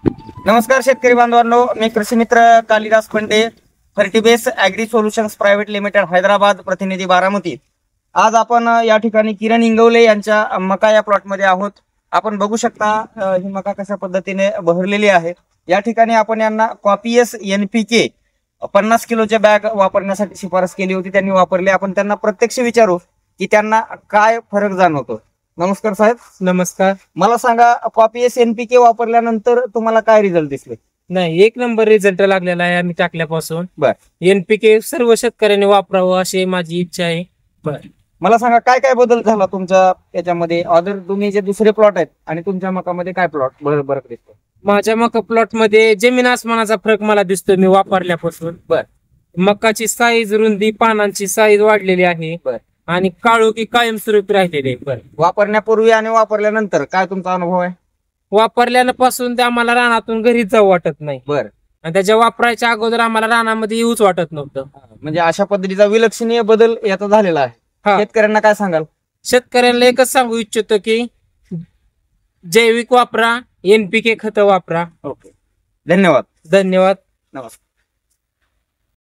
नमस्कार शेतकरी बांधवांनो, मी कृषी मित्र Kalidas Pande, Fertibase agri solutions private limited Hyderabad, प्रतिनिधी बारामती। आज आपण या ठिकाणी किरण इंगवले यांच्या मका या प्लॉटमध्ये आहोत। आपण बघू शकता ही मका कशा पद्धतीने बहरलेली आहे। या ठिकाणी आपण यांना कॉपीएस NPK 50 किलोच्या बॅग वापरण्यासाठी शिफारस केली होती, त्यांनी वापरली। आपण त्यांना प्रत्यक्ष विचारू की त्यांना काय फरक जाणवतो। नमस्कार साहेब। नमस्कार। मला सांगा, कॉपीएस NPK वापरल्यानंतर तुम्हाला काय रिझल्ट दिसले? नाही, एक नंबर रिझल्ट लागलेला आहे आम्ही टाकल्यापासून। बर, NPK सर्व शेतकऱ्यांनी वापरावं अशी माझी इच्छा आहे। बर, मला सांगा काय काय बदल झाला तुमच्या याच्यामध्ये? अदर तुम्ही जे दुसरे प्लॉट आहेत आणि तुमच्या मकामध्ये काय प्लॉट बरं दिसतो? माझ्या मका प्लॉट मध्ये जमीन आसमानाचा फरक मला दिसतोय मी वापरल्यापासून। बर, मकाची साईज, रुंदी, पानांची साईज वाढलेली आहे। बर, आणि काळोखी कायमस्वरूपी राहिलेली आहे। बर, वापरण्यापूर्वी आणि वापरल्यानंतर काय तुमचा अनुभव आहे? वापरल्यापासून ते आम्हाला रानातून घरी जाऊ वाटत नाही। बर, आणि त्याच्या वापरायच्या अगोदर आम्हाला रानामध्ये येऊच वाटत नव्हतं। म्हणजे अशा पद्धतीचा विलक्षणीय बदल याचा झालेला आहे। हा, शेतकऱ्यांना काय सांगाल? शेतकऱ्यांना एकच सांगू इच्छितो की जैविक वापरा, NPK खत वापरा। ओके, धन्यवाद। धन्यवाद। नमस्कार।